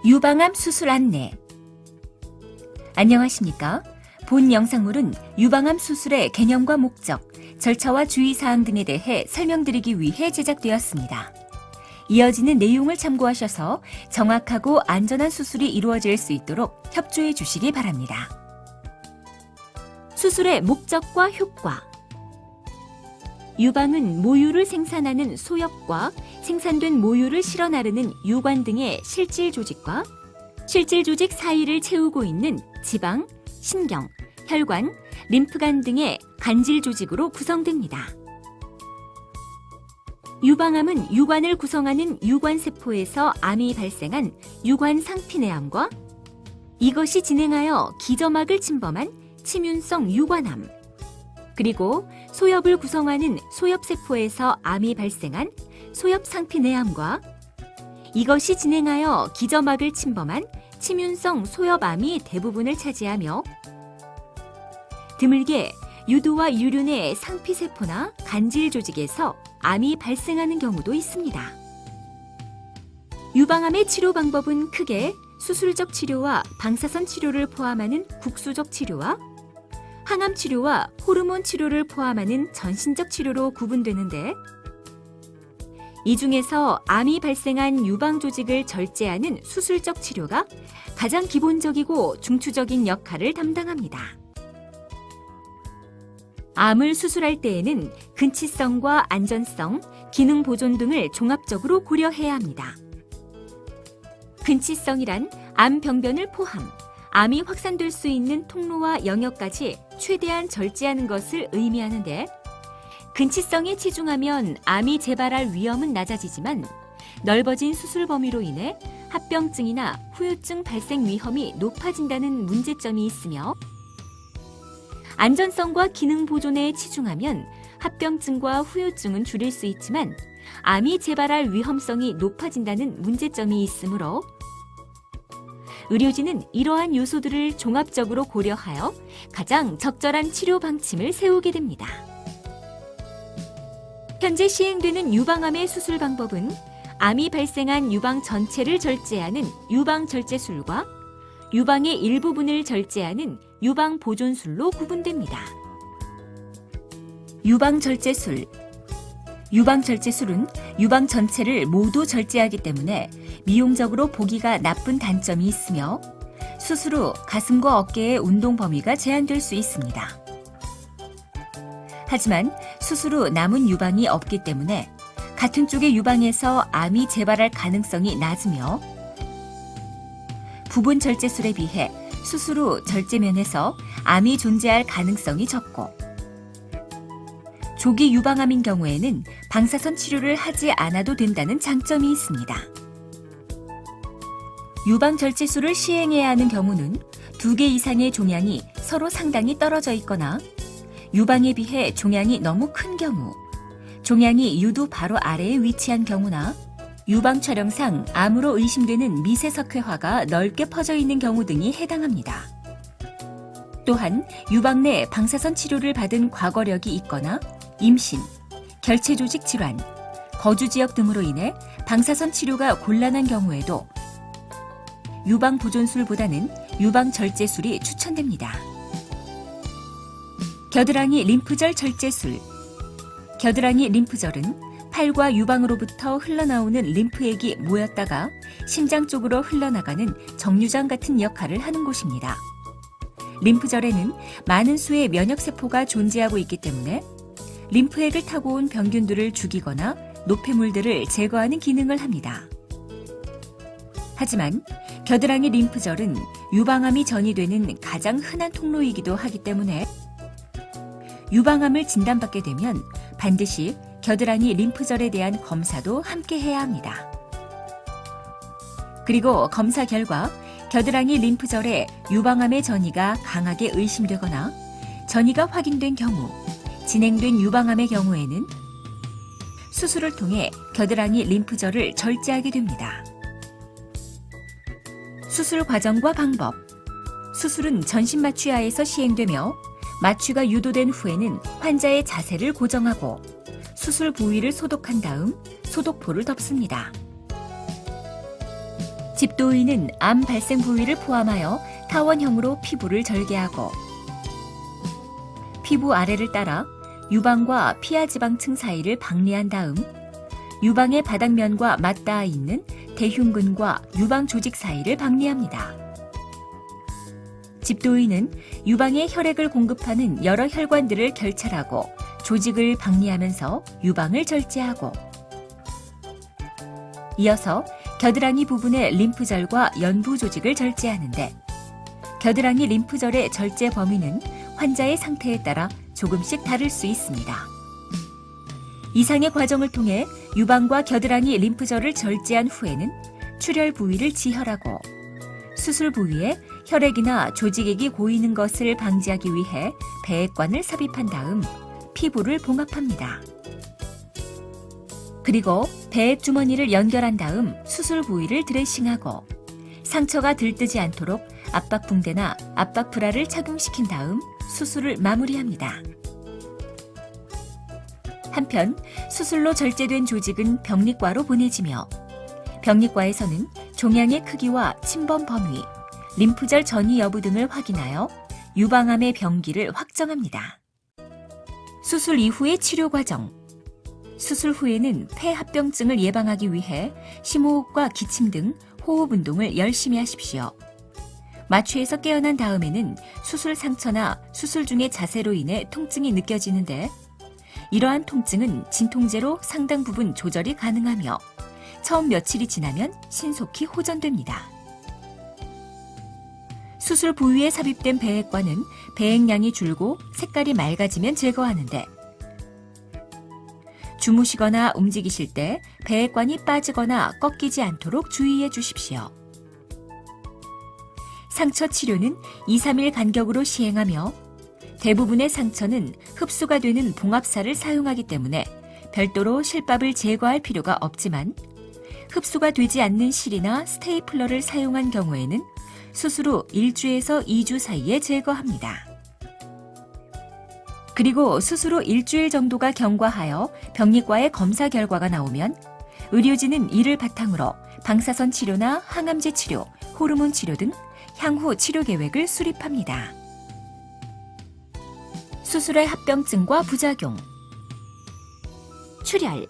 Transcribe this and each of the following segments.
유방암 수술 안내. 안녕하십니까? 본 영상물은 유방암 수술의 개념과 목적, 절차와 주의사항 등에 대해 설명드리기 위해 제작되었습니다. 이어지는 내용을 참고하셔서 정확하고 안전한 수술이 이루어질 수 있도록 협조해 주시기 바랍니다. 수술의 목적과 효과. 유방은 모유를 생산하는 소엽과 생산된 모유를 실어 나르는 유관 등의 실질 조직과 실질 조직 사이를 채우고 있는 지방, 신경, 혈관, 림프관 등의 간질 조직으로 구성됩니다. 유방암은 유관을 구성하는 유관세포에서 암이 발생한 유관 상피내암과 이것이 진행하여 기저막을 침범한 침윤성 유관암, 그리고 소엽을 구성하는 소엽세포에서 암이 발생한 소엽상피내암과 이것이 진행하여 기저막을 침범한 침윤성 소엽암이 대부분을 차지하며 드물게 유두와 유륜의 상피세포나 간질 조직에서 암이 발생하는 경우도 있습니다. 유방암의 치료 방법은 크게 수술적 치료와 방사선 치료를 포함하는 국수적 치료와 항암 치료와 호르몬 치료를 포함하는 전신적 치료로 구분되는데, 이 중에서 암이 발생한 유방 조직을 절제하는 수술적 치료가 가장 기본적이고 중추적인 역할을 담당합니다. 암을 수술할 때에는 근치성과 안전성, 기능 보존 등을 종합적으로 고려해야 합니다. 근치성이란 암 병변을 포함, 암이 확산될 수 있는 통로와 영역까지 최대한 절제하는 것을 의미하는데, 근치성에 치중하면 암이 재발할 위험은 낮아지지만 넓어진 수술 범위로 인해 합병증이나 후유증 발생 위험이 높아진다는 문제점이 있으며, 안전성과 기능 보존에 치중하면 합병증과 후유증은 줄일 수 있지만 암이 재발할 위험성이 높아진다는 문제점이 있으므로 의료진은 이러한 요소들을 종합적으로 고려하여 가장 적절한 치료 방침을 세우게 됩니다. 현재 시행되는 유방암의 수술 방법은 암이 발생한 유방 전체를 절제하는 유방절제술과 유방의 일부분을 절제하는 유방보존술로 구분됩니다. 유방절제술. 유방절제술은 유방 전체를 모두 절제하기 때문에 미용적으로 보기가 나쁜 단점이 있으며 수술 후 가슴과 어깨의 운동 범위가 제한될 수 있습니다. 하지만 수술 후 남은 유방이 없기 때문에 같은 쪽의 유방에서 암이 재발할 가능성이 낮으며 부분 절제술에 비해 수술 후 절제면에서 암이 존재할 가능성이 적고 조기 유방암인 경우에는 방사선 치료를 하지 않아도 된다는 장점이 있습니다. 유방절제술을 시행해야 하는 경우는 2개 이상의 종양이 서로 상당히 떨어져 있거나 유방에 비해 종양이 너무 큰 경우, 종양이 유두 바로 아래에 위치한 경우나 유방 촬영상 암으로 의심되는 미세석회화가 넓게 퍼져 있는 경우 등이 해당합니다. 또한 유방 내 방사선 치료를 받은 과거력이 있거나 임신, 결체조직 질환, 거주지역 등으로 인해 방사선 치료가 곤란한 경우에도 유방보존술보다는 유방절제술이 추천됩니다. 겨드랑이 림프절 절제술. 겨드랑이 림프절은 팔과 유방으로부터 흘러나오는 림프액이 모였다가 심장 쪽으로 흘러나가는 정류장 같은 역할을 하는 곳입니다. 림프절에는 많은 수의 면역세포가 존재하고 있기 때문에 림프액을 타고 온 병균들을 죽이거나 노폐물들을 제거하는 기능을 합니다. 하지만 겨드랑이 림프절은 유방암이 전이되는 가장 흔한 통로이기도 하기 때문에 유방암을 진단받게 되면 반드시 겨드랑이 림프절에 대한 검사도 함께 해야 합니다. 그리고 검사 결과 겨드랑이 림프절에 유방암의 전이가 강하게 의심되거나 전이가 확인된 경우, 진행된 유방암의 경우에는 수술을 통해 겨드랑이 림프절을 절제하게 됩니다. 수술 과정과 방법. 수술은 전신 마취하에서 시행되며 마취가 유도된 후에는 환자의 자세를 고정하고 수술 부위를 소독한 다음 소독포를 덮습니다. 집도의는 암 발생 부위를 포함하여 타원형으로 피부를 절개하고 피부 아래를 따라 유방과 피하지방층 사이를 박리한 다음 유방의 바닥면과 맞닿아 있는 대흉근과 유방 조직 사이를 박리합니다. 집도의는 유방에 혈액을 공급하는 여러 혈관들을 결찰하고 조직을 박리하면서 유방을 절제하고 이어서 겨드랑이 부분의 림프절과 연부 조직을 절제하는데 겨드랑이 림프절의 절제 범위는 환자의 상태에 따라 조금씩 다를 수 있습니다. 이상의 과정을 통해 유방과 겨드랑이 림프절을 절제한 후에는 출혈 부위를 지혈하고 수술 부위에 혈액이나 조직액이 고이는 것을 방지하기 위해 배액관을 삽입한 다음 피부를 봉합합니다. 그리고 배액 주머니를 연결한 다음 수술 부위를 드레싱하고 상처가 들뜨지 않도록 압박 붕대나 압박 브라를 착용시킨 다음 수술을 마무리합니다. 한편 수술로 절제된 조직은 병리과로 보내지며 병리과에서는 종양의 크기와 침범 범위, 림프절 전이 여부 등을 확인하여 유방암의 병기를 확정합니다. 수술 이후의 치료 과정. 수술 후에는 폐합병증을 예방하기 위해 심호흡과 기침 등 호흡 운동을 열심히 하십시오. 마취에서 깨어난 다음에는 수술 상처나 수술 중의 자세로 인해 통증이 느껴지는데 이러한 통증은 진통제로 상당 부분 조절이 가능하며 처음 며칠이 지나면 신속히 호전됩니다. 수술 부위에 삽입된 배액관은 배액량이 줄고 색깔이 맑아지면 제거하는데 주무시거나 움직이실 때 배액관이 빠지거나 꺾이지 않도록 주의해 주십시오. 상처 치료는 2, 3일 간격으로 시행하며 대부분의 상처는 흡수가 되는 봉합사를 사용하기 때문에 별도로 실밥을 제거할 필요가 없지만 흡수가 되지 않는 실이나 스테이플러를 사용한 경우에는 수술 후 1주에서 2주 사이에 제거합니다. 그리고 수술 후 일주일 정도가 경과하여 병리과의 검사 결과가 나오면 의료진은 이를 바탕으로 방사선 치료나 항암제 치료, 호르몬 치료 등 향후 치료 계획을 수립합니다. 수술의 합병증과 부작용. 출혈.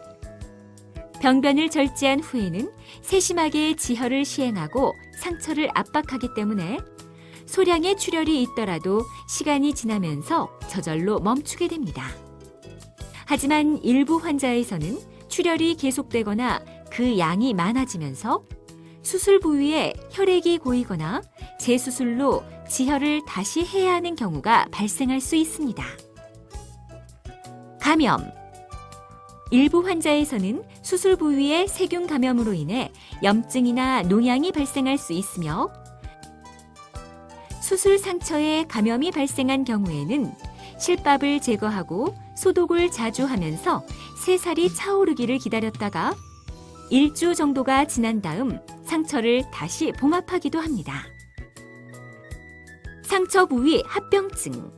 병변을 절제한 후에는 세심하게 지혈을 시행하고 상처를 압박하기 때문에 소량의 출혈이 있더라도 시간이 지나면서 저절로 멈추게 됩니다. 하지만 일부 환자에서는 출혈이 계속되거나 그 양이 많아지면서 수술 부위에 혈액이 고이거나 재수술로 지혈을 다시 해야 하는 경우가 발생할 수 있습니다. 감염. 일부 환자에서는 수술 부위에 세균 감염으로 인해 염증이나 농양이 발생할 수 있으며 수술 상처에 감염이 발생한 경우에는 실밥을 제거하고 소독을 자주 하면서 새살이 차오르기를 기다렸다가 1주 정도가 지난 다음 상처를 다시 봉합하기도 합니다. 상처 부위 합병증.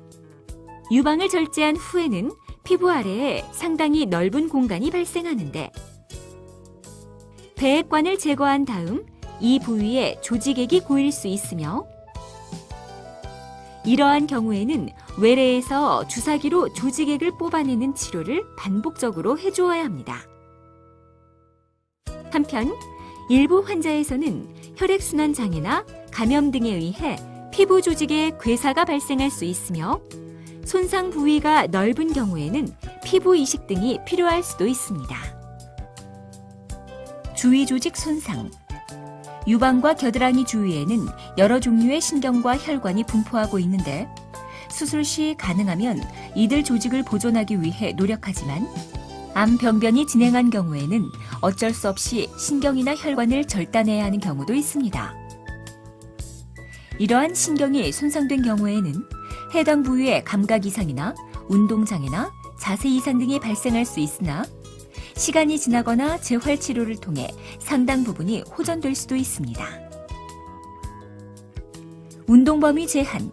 유방을 절제한 후에는 피부 아래에 상당히 넓은 공간이 발생하는데 배액관을 제거한 다음 이 부위에 조직액이 고일 수 있으며 이러한 경우에는 외래에서 주사기로 조직액을 뽑아내는 치료를 반복적으로 해주어야 합니다. 한편 일부 환자에서는 혈액순환 장애나 감염 등에 의해 피부 조직에 괴사가 발생할 수 있으며 손상 부위가 넓은 경우에는 피부 이식 등이 필요할 수도 있습니다. 주위 조직 손상. 유방과 겨드랑이 주위에는 여러 종류의 신경과 혈관이 분포하고 있는데 수술 시 가능하면 이들 조직을 보존하기 위해 노력하지만 암 병변이 진행한 경우에는 어쩔 수 없이 신경이나 혈관을 절단해야 하는 경우도 있습니다. 이러한 신경이 손상된 경우에는 해당 부위의 감각 이상이나 운동장애나 자세 이상 등이 발생할 수 있으나 시간이 지나거나 재활 치료를 통해 상당 부분이 호전될 수도 있습니다. 운동 범위 제한.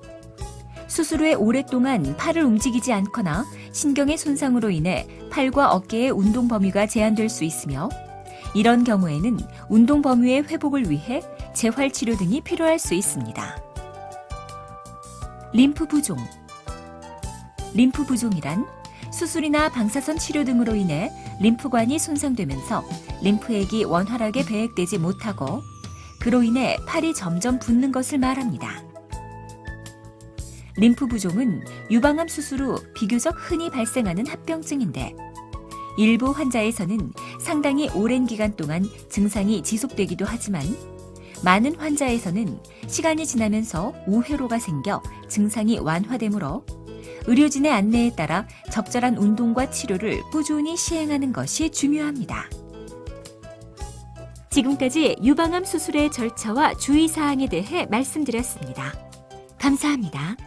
수술 후에 오랫동안 팔을 움직이지 않거나 신경의 손상으로 인해 팔과 어깨의 운동 범위가 제한될 수 있으며 이런 경우에는 운동 범위의 회복을 위해 재활 치료 등이 필요할 수 있습니다. 림프 부종. 림프 부종이란 수술이나 방사선 치료 등으로 인해 림프관이 손상되면서 림프액이 원활하게 배액되지 못하고 그로 인해 팔이 점점 붓는 것을 말합니다. 림프 부종은 유방암 수술 후 비교적 흔히 발생하는 합병증인데 일부 환자에서는 상당히 오랜 기간 동안 증상이 지속되기도 하지만 많은 환자에서는 시간이 지나면서 우회로가 생겨 증상이 완화되므로 의료진의 안내에 따라 적절한 운동과 치료를 꾸준히 시행하는 것이 중요합니다. 지금까지 유방암 수술의 절차와 주의사항에 대해 말씀드렸습니다. 감사합니다.